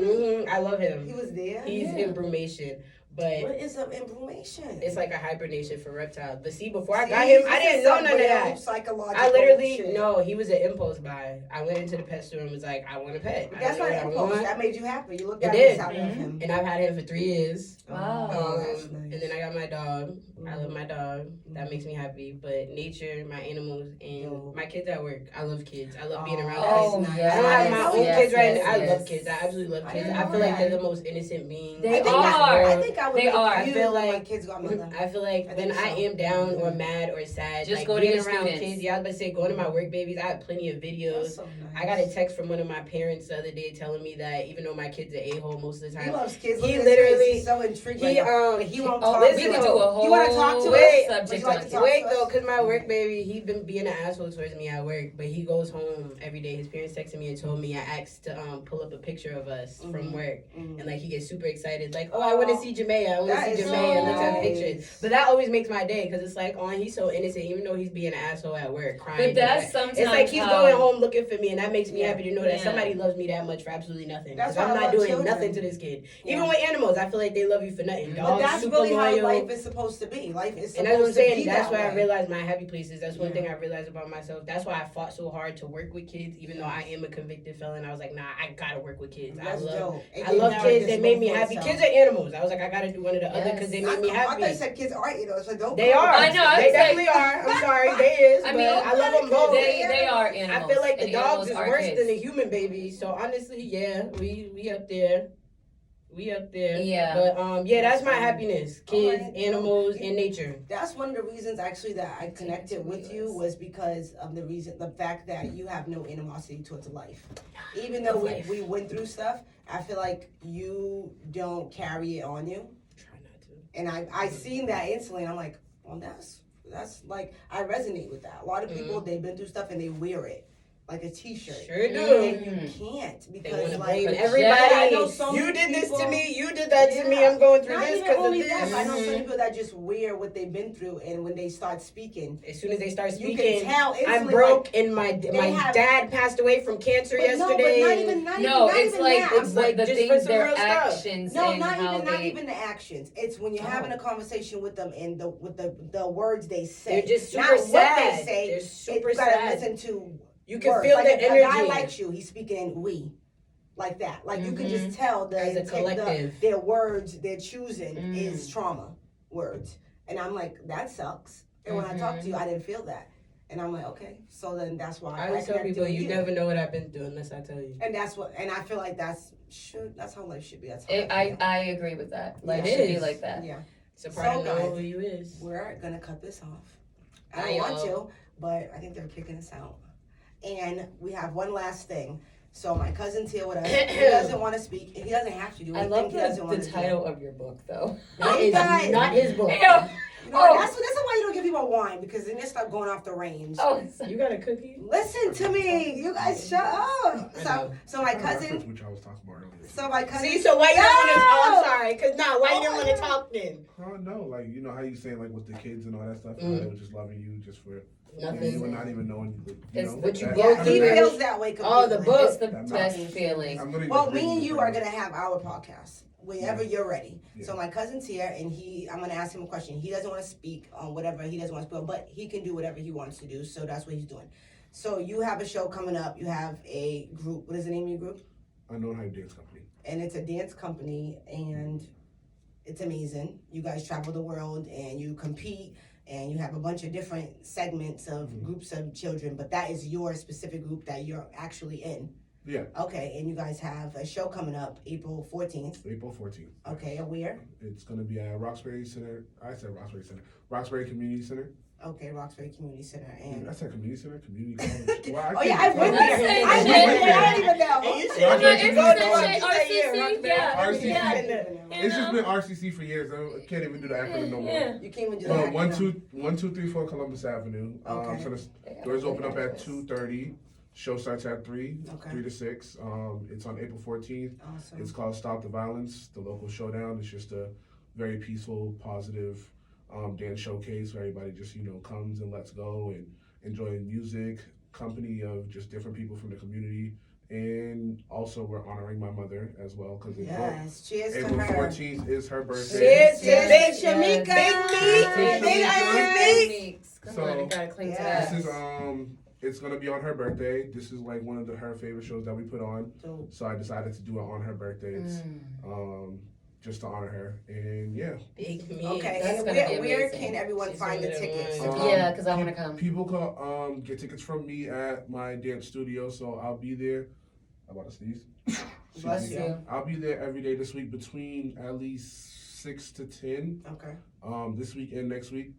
I love him. he was there. He's Yeah. in brumation, but What is an inflammation? it's like a hibernation for reptiles. But see, before I got See, him, this I is didn't know some none of real that. Psychological I literally shit. no. He was an impulse buy. I went into the pet store and was like, I want a pet. But I that's don't not know what I impulse. want. That made you happy. You looked It at did. him. I love him. And I've had him for 3 years. Wow. Oh, that's And nice. then I got my dog. I love Mhm. my dog. That makes me happy. But nature, my animals, and my kids at work. I love kids. I love being around Oh, kids. yes. I don't have my own Yes, kids right yes, now. I yes. love kids. I absolutely love I kids. didn't I know feel like they're that. the most innocent beings. They I think are. I think I would They make are. you I feel when my like- kids got mother. I feel like I when think I so. am down or mad or sad, Just like go to being your around students. kids. Yeah, I was about to say going to my work babies. I have plenty of videos. That's so nice. I got a text from one of my parents the other day telling me that even though my kid's an a-hole most of the He time, loves kids. He Look at his face. literally- He's so intrigued. he right now. But he won't talk. we listen, can to do us. a whole You want to talk to Wait. us? Would subject you like on to kids. talk Wait to though, us? cause my work baby, he been being an asshole towards me at work, but he goes home every day. His parents texted me and told me I asked to pull up a picture of us from work, and like he gets super excited, like, oh, I want to see Jamea, I want That to see is Jamea, so let's have nice. pictures. But that always makes my day, cause it's like, oh, he's so innocent, even though he's being an asshole at work, crying. But that's sometimes it's like he's how- going home looking for me, and that makes me Yeah. happy to know that Yeah. somebody loves me that much for absolutely nothing. That's Because I'm why I not love doing children. nothing to this kid. Yeah. Even with animals, I feel like they love you for nothing. But Dogs, that's super really how loyal. life is supposed to be. Life is supposed And that's what I'm to saying. be That's that why I way. realized my happy places. That's one Yeah. thing I realized about myself. That's why I fought so hard to work with kids, even though I am a convicted felon. I was like, nah, I gotta work with kids. That's dope. I love kids. They made me happy. Kids are animals. I was like, I gotta do one or the other because they made me I thought you happy. said kids are, so don't. They are. I know, I They was definitely like- are. I'm sorry, they is. I But mean, I love them both. They are animals. I feel like the and dogs animals is are worse kids. than the human baby. So honestly, yeah, we up there. We up there. Yeah. But yeah, that's my happiness. Kids, Alright. animals, and nature. That's one of the reasons actually that I connected with you was because of the fact that you have no animosity towards life. Even though we went through stuff, I feel like you don't carry it on you. Try not to. And I seen that instantly and I'm like, well, that's like, I resonate with that. A lot of people, they've been through stuff and they wear it like a t-shirt. Sure do. And you can't They because want to like, blame Yeah, everybody. I know so You many did this to people- me. You did that to me. Yeah. I'm going through Not this even because of only this. that, but I know some people that just wear what they've been through, and when they start speaking, As soon as they start you speaking, can tell I'm instantly. broke, and my have- dad passed away from cancer But yesterday. no, but not even No, not it's even like that. it's I'm like the just for things, some their real stuff. actions, no, and not how even they. not even the actions. It's when you're having a conversation with them and with the words they say. They're just super not sad. what they say. They're super you gotta sad. listen to. You can words. feel Like the if energy. a guy likes you, he's speaking in we, like that. Like you can just tell the As a collective. their words they're choosing Mm. is trauma words, and I'm like that sucks. And when I talked to you, I didn't feel that, and I'm like okay, so then that's why I always tell connected people, with you never know what I've been through unless I tell you. And that's what, and I feel like that's how life should be. That's how I agree with that. Like, It it should be is. like that. Yeah. It's a part of So, knowing guys, who you is. We're gonna cut this off. I Bye, don't want y'all. to, but I think they're kicking us out. And we have one last thing. So my cousin's here with us. He doesn't want to speak. He doesn't have to do I anything. love He doesn't the want to title of your book, though. That is guys. not his book. Ew. You know, Oh. that's why you don't give people wine because then they start going off the range. Oh, You got a cookie? Listen to me, you guys. Shut up. I So, know. so my Reference cousin. which I was talking about earlier. So my cousin. See, so why you didn't want to? Oh, No! I'm sorry. Cause why you didn't want to yeah. talk then? Oh no, like you know how you saying like with the kids and all that stuff, how Mm. they were just loving you just for Nothing. you were not even knowing you It's know what you that- go Yeah, he through. feels that way completely. Oh, the book. it's the That best matters. feeling. I'm literally Well, just me reading and this you right are now. gonna have our podcast whenever you're ready. Yeah. So my cousin's here, and I'm gonna ask him a question. He doesn't want to speak on whatever he doesn't want to speak on, but he can do whatever he wants to do. So that's what he's doing. So you have a show coming up. You have a group. What is the name of your group? Unknown Hype Dance Company. And it's a dance company, and it's amazing. You guys travel the world, and you compete, and you have a bunch of different segments of groups of children. But that is your specific group that you're actually in. Yeah. Okay, and you guys have a show coming up April 14th. April 14th. Okay, and where? It's going to be at Roxbury Center. I said Roxbury Center. Roxbury Community Center. Okay, Roxbury Community Center. And I said community center, community college. Well, oh yeah, I went That's there. it. I went there. I don't even know. And you said RCC, yeah. RCC. Yeah. It's just been RCC for years. I can't even do the acronym no more. Yeah. You can't even do that. 123 Columbus Avenue. Okay. So the doors open up at 2:30. Show starts at 3, Okay. 3 to 6. It's on April 14th. Awesome. It's called Stop the Violence, the local showdown. It's just a very peaceful, positive dance showcase where everybody just, comes and lets go and enjoy music, company of just different people from the community. And also we're honoring my mother as well because Yes, cheers to April her. 14th is her birthday. Cheers, Yes, Big yes, Shamika. yes. Big Iron Meeks. Come So, on, you gotta cling to yes. that. This is it's gonna be on her birthday. This is like one of her favorite shows that we put on. Dope. So I decided to do it on her birthday. It's just to honor her. And yeah. Big me. Okay, That's and gonna be where amazing. can everyone She's find the doing it tickets? right. Yeah, because I want to come. People can get tickets from me at my dance studio, so I'll be there. I'm about to sneeze. Bless Excuse me. you. I'll be there every day this week between at least 6 to 10. Okay. This week and next week.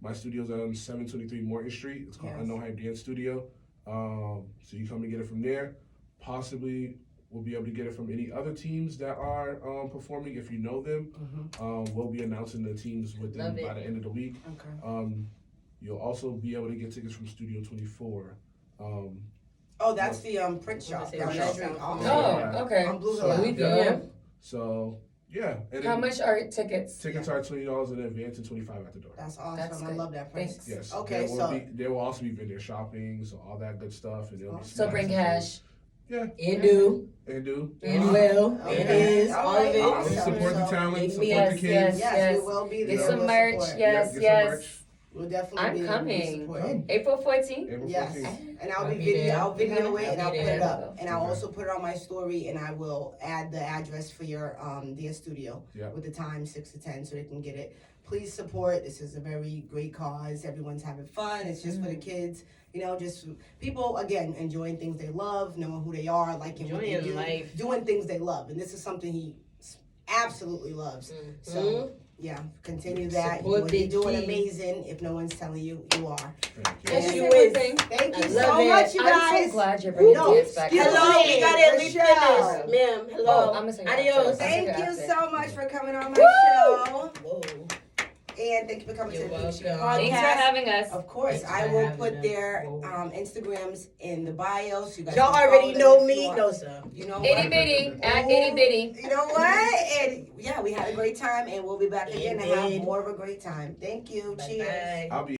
My studio's on 723 Morton Street. It's called Yes. Unknown Hype Dance Studio. So you come and get it from there. Possibly we'll be able to get it from any other teams that are performing if you know them. Mm-hmm. We'll be announcing the teams with them Love by it. the end of the week. Okay. You'll also be able to get tickets from Studio 24. Oh, that's the print shop down the street. Oh, Awesome. Oh, okay. On Blue So, Hill. We do. Yeah. So yeah. And How then much are tickets? tickets are $20 in advance and $25 at the door. That's awesome. That's I good. love that price. Thanks. Yes. Okay, there will also be vendor shopping, so all that good stuff, and there'll be So bring snacks cash. And do. and do. And will. Okay. And is. All All right, of it. awesome. Support the So, talent, make support me- the Yes, kids. yes. Yes, we will be there. Get some We'll merch. support. Yes, Get some yes. merch. We'll definitely I'm be coming. supporting. April 14th. April Yes, 14th. and I'll I'll be be video. there. I'll video it I'll and I'll be put it there. up, and I'll Okay. also put it on my story, and I will add the address for your dance studio Yeah. with the time 6 to 10, so they can get it. Please support. This is a very great cause. Everyone's having fun. It's just for the kids. Just people again enjoying things they love, knowing who they are, liking what they Enjoying do, life. doing things they love, and this is something he absolutely loves. So yeah, continue that. Support You're Big doing Key. amazing. If no one's telling you, you are. Thank you. Can I Yes, say you one is. thing? Thank you I so love much, it. you I'm guys. so glad you're bringing No, dance back. excuse Hello, me, we got it. We Michelle. finished. Ma'am, hello. Oh, I'm gonna say Adios. Thank Thank you after. so much for coming on my show. Whoa. And thank you for coming You're to the Big Shit welcome. podcast. Thanks for having us. Of course, Thanks I for will having put us. their Whoa. Instagrams in the bio, so you guys Y'all can already follow know them if me. you No, want. sir. You know Itty what? bitty. At itty bitty. You know what? And yeah, we had a great time, and we'll be back again to have Indeed. more of a great time. Thank you. Cheers. Bye-bye. I'll be